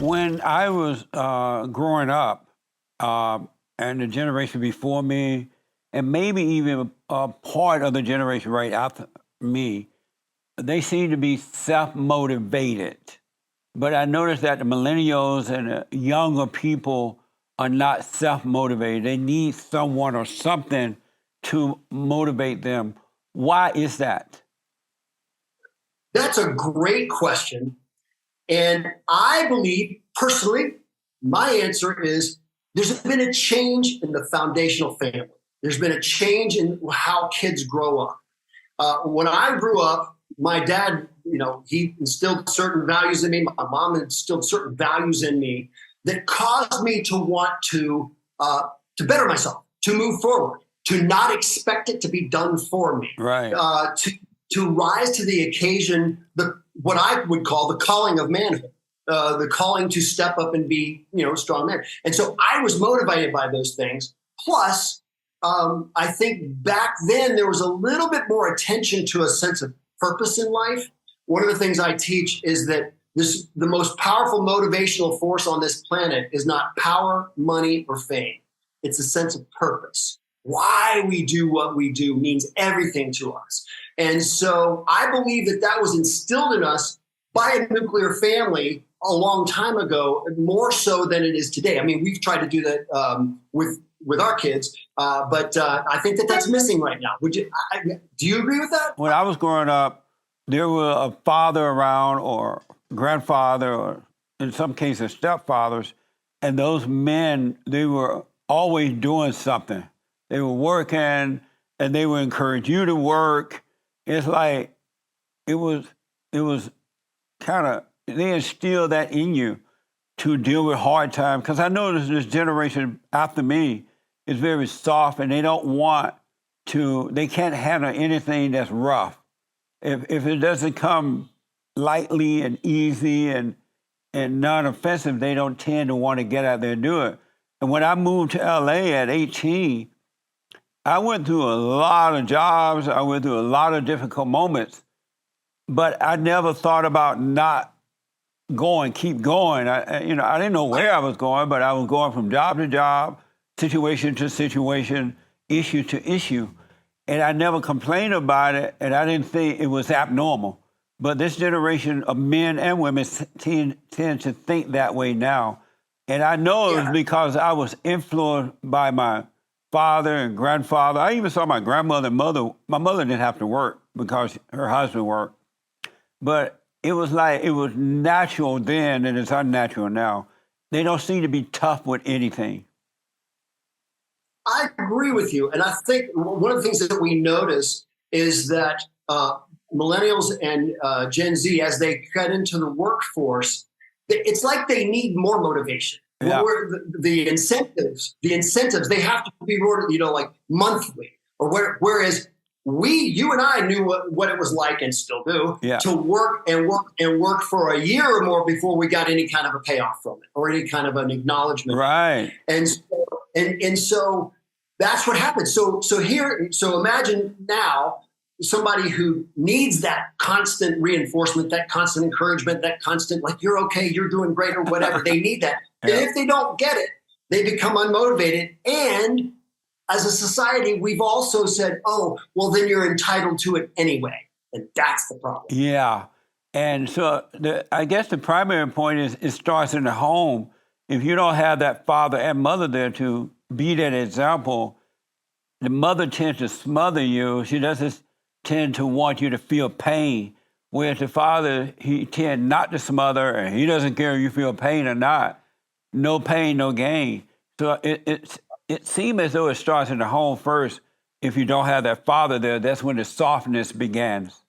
When I was growing up, and the generation before me, and maybe even a part of the generation right after me, they seem to be self-motivated. But I noticed that the millennials and the younger people are not self-motivated. They need someone or something to motivate them. Why is that? That's a great question. And I believe, personally, my answer is there's been a change in the foundational family. There's been a change in how kids grow up. When I grew up, my dad, he instilled certain values in me. My mom instilled certain values in me that caused me to want to better myself, to move forward, to not expect it to be done for me, Right. To rise to the occasion, what I would call the calling of manhood, the calling to step up and be, a strong man. And so I was motivated by those things. Plus, I think back then there was a little bit more attention to a sense of purpose in life. One of the things I teach is that the most powerful motivational force on this planet is not power, money, or fame. It's a sense of purpose. Why we do what we do means everything to us. And so I believe that was instilled in us by a nuclear family a long time ago, more so than it is today. I mean, we've tried to do that with our kids, but I think that's missing right now. Do you agree with that? When I was growing up, there were a father around or grandfather or in some cases stepfathers, and those men, they were always doing something. They were working and they would encourage you to work. It's like it was kind of, they instilled that in you to deal with hard times. Because I noticed this generation after me is very soft and they don't want to, they can't handle anything that's rough. If it doesn't come lightly and easy and non-offensive, they don't tend to want to get out there and do it. And when I moved to LA at 18, I went through a lot of jobs. I went through a lot of difficult moments, but I never thought about not going, keep going. I didn't know where I was going, but I was going from job to job, situation to situation, issue to issue. And I never complained about it, and I didn't think it was abnormal. But this generation of men and women tend to think that way now. And I know it was because I was influenced by my father and grandfather. I even saw my grandmother and mother. My mother didn't have to work because her husband worked. But it was like, it was natural then and it's unnatural now. They don't seem to be tough with anything. I agree with you. And I think one of the things that we notice is that millennials and Gen Z, as they get into the workforce, it's like they need more motivation. Yeah. The incentives, they have to be, like monthly. Whereas you and I knew what it was like and still do to work and work for a year or more before we got any kind of a payoff from it or any kind of an acknowledgement. Right. And so that's what happens. So imagine now somebody who needs that constant reinforcement, that constant encouragement, that constant, like, you're okay, you're doing great or whatever. They need that. And if they don't get it, they become unmotivated. And as a society, we've also said, oh, well, then you're entitled to it anyway. And that's the problem. Yeah. And so I guess the primary point is it starts in the home. If you don't have that father and mother there to be that example, the mother tends to smother you. She doesn't tend to want you to feel pain. Whereas the father, he tends not to smother, and he doesn't care if you feel pain or not. No pain, no gain. So it seems as though it starts in the home first. If you don't have that father there, that's when the softness begins.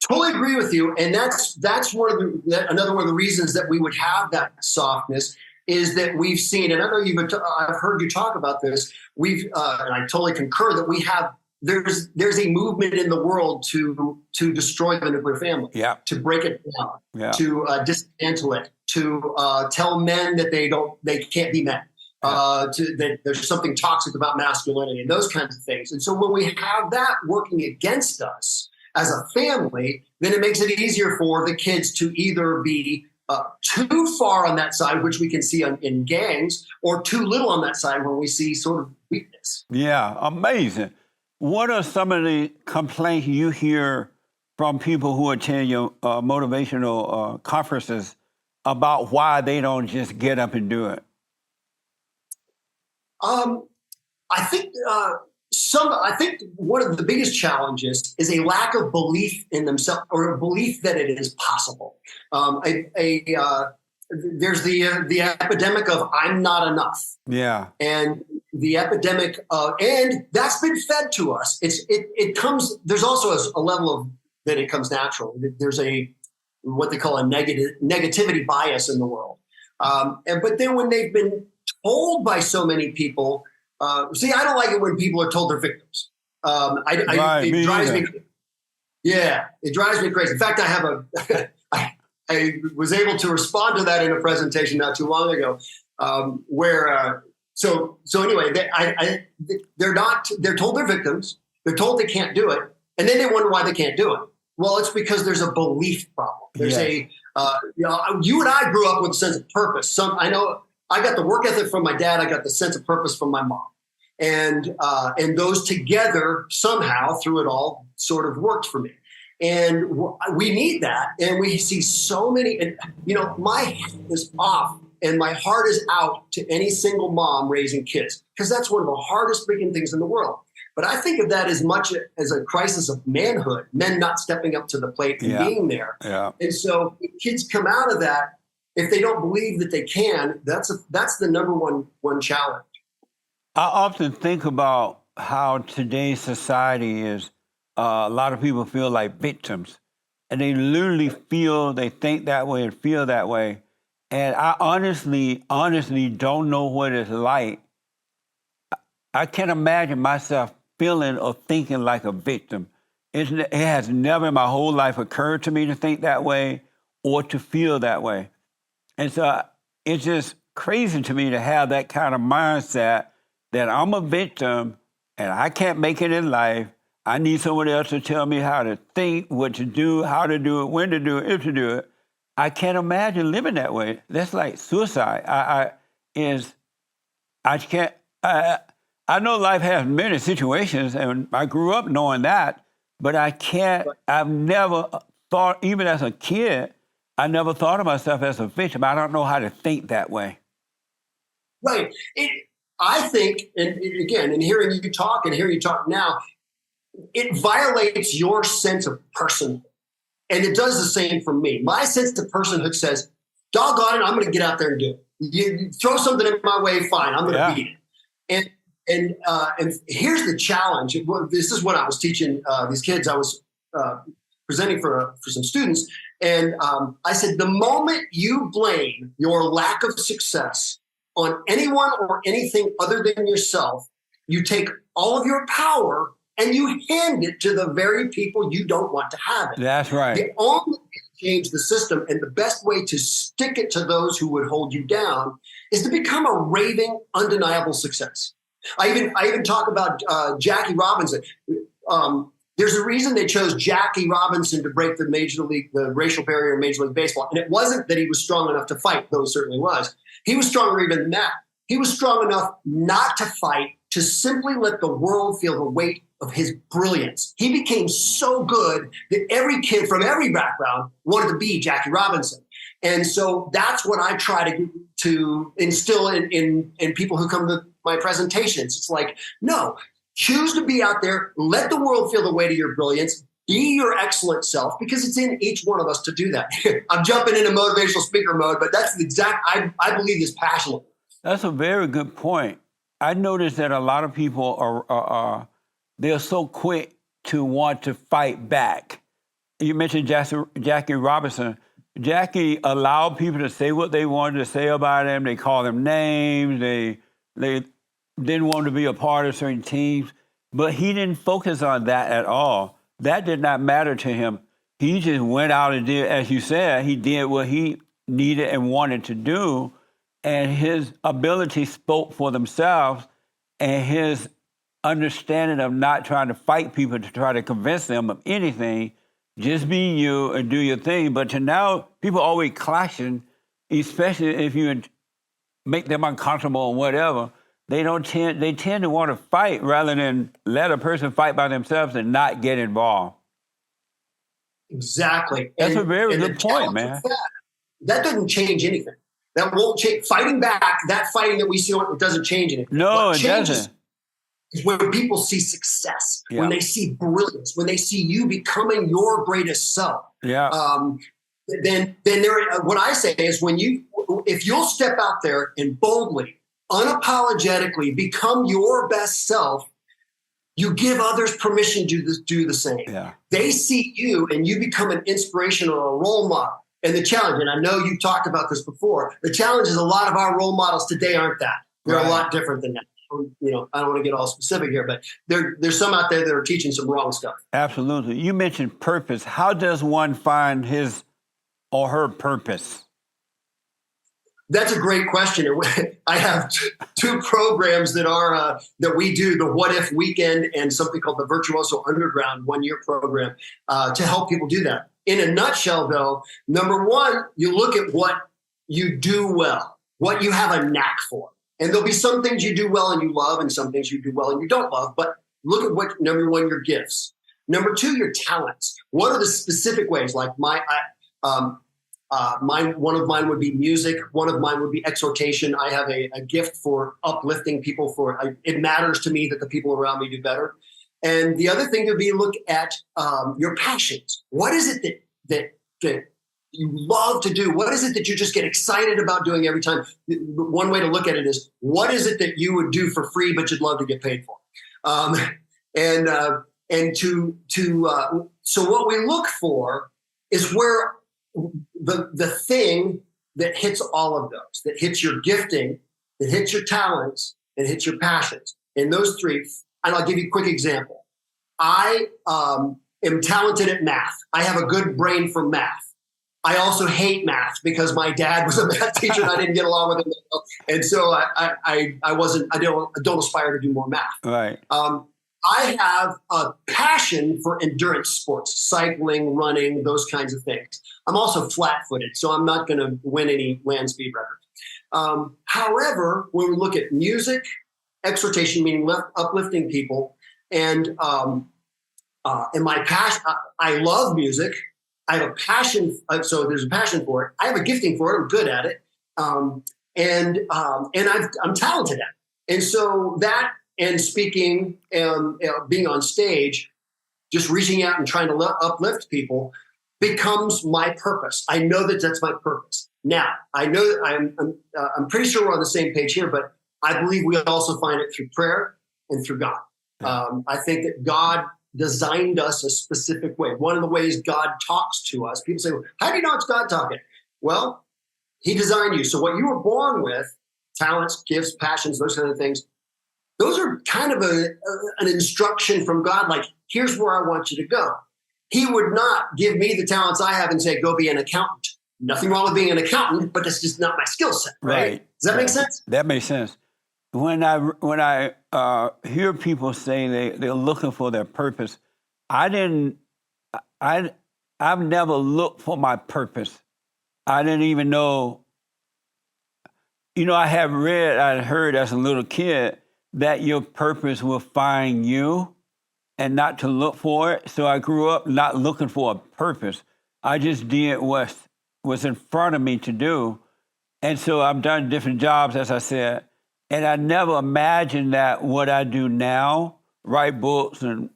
Totally agree with you, and that's another one of the reasons that we would have that softness is that we've seen, and I know I've heard you talk about this. And I totally concur that we have. There's a movement in the world to destroy the nuclear family, to break it down, to dismantle it, to tell men that they can't be men. That there's something toxic about masculinity and those kinds of things. And so when we have that working against us as a family, then it makes it easier for the kids to either be too far on that side, which we can see in gangs, or too little on that side when we see sort of weakness. Yeah, amazing. What are some of the complaints you hear from people who attend your motivational conferences about why they don't just get up and do it? I think I think one of the biggest challenges is a lack of belief in themselves, or a belief that it is possible. There's the epidemic of "I'm not enough," Yeah, and the epidemic of, and that's been fed to us. It comes. There's also a level of that it comes natural. There's what they call a negativity bias in the world, but then when they've been told by so many people. See, I don't like it when people are told they're victims. It drives me. Yeah, it drives me crazy. In fact, I have I was able to respond to that in a presentation not too long ago, where so anyway, they're told they're victims. They're told they can't do it, and then they wonder why they can't do it. Well, it's because there's a belief problem. There's you and I grew up with a sense of purpose. I know. I got the work ethic from my dad. I got the sense of purpose from my mom, and those together somehow through it all sort of worked for me. And we need that, and we see so many. And my head is off, and my heart is out to any single mom raising kids, because that's one of the hardest freaking things in the world. But I think of that as much as a crisis of manhood, men not stepping up to the plate and being there. Yeah. And so kids come out of that. If they don't believe that they can, that's the number one challenge. I often think about how today's society is. A lot of people feel like victims, and they literally they think that way and feel that way. And I honestly don't know what it's like. I can't imagine myself feeling or thinking like a victim. It has never in my whole life occurred to me to think that way or to feel that way. And so it's just crazy to me to have that kind of mindset that I'm a victim and I can't make it in life. I need someone else to tell me how to think, what to do, how to do it, when to do it, if to do it. I can't imagine living that way. That's like suicide. I know life has many situations, and I grew up knowing that, but I've never thought, even as a kid, I never thought of myself as a victim. I don't know how to think that way. Right. I think, and again, in hearing you talk and hearing you talk now, it violates your sense of personhood. And it does the same for me. My sense of personhood says, doggone it, I'm going to get out there and do it. You throw something in my way, fine, I'm going to beat it. And here's the challenge. This is what I was teaching these kids. I was presenting for some students. And I said, the moment you blame your lack of success on anyone or anything other than yourself, you take all of your power and you hand it to the very people you don't want to have it. That's right. The only way to change the system, and the best way to stick it to those who would hold you down, is to become a raving, undeniable success. I even talk about Jackie Robinson. There's a reason they chose Jackie Robinson to break the racial barrier in Major League Baseball. And it wasn't that he was strong enough to fight, though he certainly was. He was stronger even than that. He was strong enough not to fight, to simply let the world feel the weight of his brilliance. He became so good that every kid from every background wanted to be Jackie Robinson. And so that's what I try to instill in people who come to my presentations. It's like, no, choose to be out there, let the world feel the weight of your brilliance, be your excellent self, because it's in each one of us to do that. I'm jumping into motivational speaker mode, but that's the exact, I believe this passionately. That's a very good point. I noticed that a lot of people they're so quick to want to fight back. You mentioned Jackie Robinson. Jackie allowed people to say what they wanted to say about him. They called him names. They didn't want to be a part of certain teams. But he didn't focus on that at all. That did not matter to him. He just went out and did, as you said, he did what he needed and wanted to do. And his ability spoke for themselves, and his understanding of not trying to fight people to try to convince them of anything just be you and do your thing. But to now, people always clashing, especially if you make them uncomfortable or whatever. They tend to want to fight rather than let a person fight by themselves and not get involved. Exactly. That's a And very the good point, challenge man. with that doesn't change anything. That won't change. Fighting back, that fighting that we see, it doesn't change anything. No, What it changes doesn't. is when people see success, Yeah. when they see brilliance, when they see you becoming your greatest self. Yeah. Then what I say is if you'll step out there and boldly, unapologetically become your best self, you give others permission to do the same. Yeah. They see you and you become an inspiration or a role model. And the challenge, and I know you've talked about this before, the challenge is a lot of our role models today aren't that. They're Right. a lot different than that. I don't want to get all specific here, but there's some out there that are teaching some wrong stuff. Absolutely. You mentioned purpose. How does one find his or her purpose? That's a great question. I have two programs that we do, the What If Weekend and something called the Virtuoso Underground 1-year program to help people do that. In a nutshell, though, number one, you look at what you do well, what you have a knack for. And there'll be some things you do well and you love and some things you do well and you don't love. But look at what, number one, your gifts. Number two, your talents. What are the specific ways? Like one of mine would be music. One of mine would be exhortation. I have a gift for uplifting people. It matters to me that the people around me do better. And the other thing would be look at your passions. What is it that you love to do? What is it that you just get excited about doing every time? One way to look at it is, what is it that you would do for free but you'd love to get paid for? So what we look for is where the thing that hits all of those, that hits your gifting, that hits your talents, and hits your passions. And those three, and I'll give you a quick example. I am talented at math. I have a good brain for math. I also hate math because my dad was a math teacher and I didn't get along with him. And so I don't aspire to do more math. Right. I have a passion for endurance sports, cycling, running, those kinds of things. I'm also flat-footed, so I'm not going to win any land speed records. However, when we look at music, exhortation, meaning uplifting people, and my passion, I love music. I have a passion, so there's a passion for it. I have a gifting for it. I'm good at it, and I'm talented at it. And so that. And speaking and being on stage, just reaching out and trying to uplift people becomes my purpose. I know that that's my purpose. Now, I know that I'm pretty sure we're on the same page here, but I believe we also find it through prayer and through God. I think that God designed us a specific way. One of the ways God talks to us, people say, well, how do you know it's God talking? Well, He designed you. So what you were born with, talents, gifts, passions, those kind of things, those are kind of an instruction from God, like, here's where I want you to go. He would not give me the talents I have and say, go be an accountant. Nothing wrong with being an accountant, but that's just not my skill set, right? Does that make sense? That makes sense. When I hear people say they're looking for their purpose, I've never looked for my purpose. I didn't even know, I had heard as a little kid, that your purpose will find you and not to look for it. So I grew up not looking for a purpose. I just did what was in front of me to do. And so I've done different jobs, as I said, and I never imagined that what I do now, write books and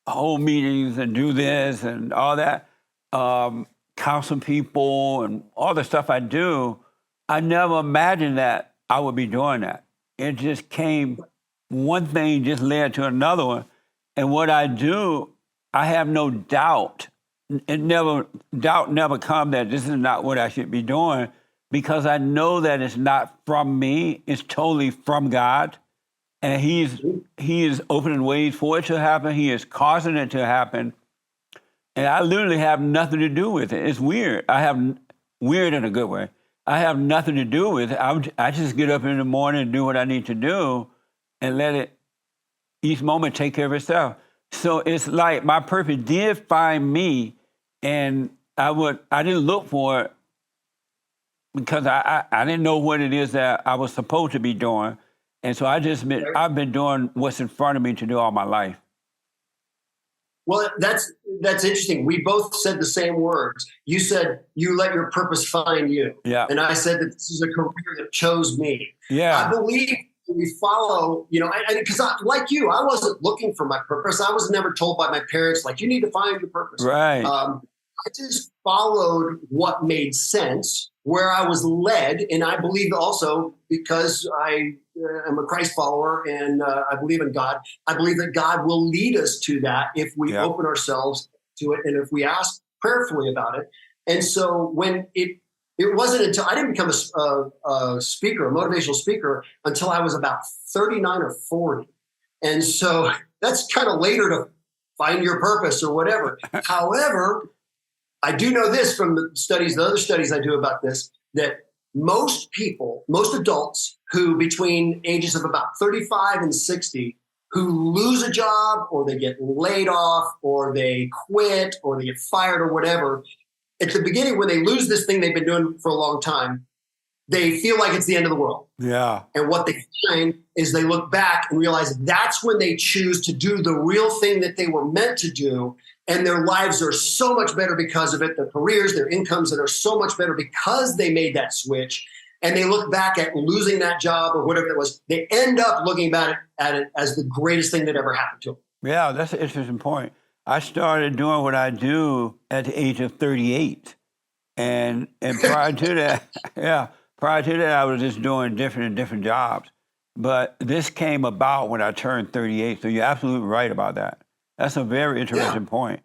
hold meetings and do this and all that, counsel people and all the stuff I do, I never imagined that I would be doing that. It just came. One thing just led to another one. And what I do, I have no doubt. Doubt never come that this is not what I should be doing, because I know that it's not from me. It's totally from God. And He is opening ways for it to happen. He is causing it to happen. And I literally have nothing to do with it. It's weird. Weird in a good way. I have nothing to do with it. I just get up in the morning and do what I need to do, and let it, each moment, take care of itself. So it's like my purpose did find me, And I didn't look for it because I didn't know what it is that I was supposed to be doing. And so I've been doing what's in front of me to do all my life. Well, that's interesting. We both said the same words. You said you let your purpose find you. Yeah. And I said that this is a career that chose me. Yeah. I believe we follow, because like you, I wasn't looking for my purpose. I was never told by my parents, like, you need to find your purpose. Right. I just followed what made sense, where I was led. And I believe also, because I am a Christ follower and I believe in God, I believe that God will lead us to that if we open ourselves to it and if we ask prayerfully about it. And so when it wasn't until I didn't become a speaker, a motivational speaker, until I was about 39 or 40. And so that's kind of later to find your purpose or whatever. However, I do know this from the other studies I do about this, that most people, most adults who between ages of about 35 and 60, who lose a job or they get laid off or they quit or they get fired or whatever, at the beginning when they lose this thing they've been doing for a long time, they feel like it's the end of the world. Yeah. And what they find is they look back and realize that's when they choose to do the real thing that they were meant to do. And their lives are so much better because of it. Their careers, their incomes that are so much better because they made that switch. And they look back at losing that job or whatever it was. They end up looking at it as the greatest thing that ever happened to them. Yeah, that's an interesting point. I started doing what I do at the age of 38. And prior to that, I was just doing different jobs. But this came about when I turned 38. So you're absolutely right about that. That's a very interesting point.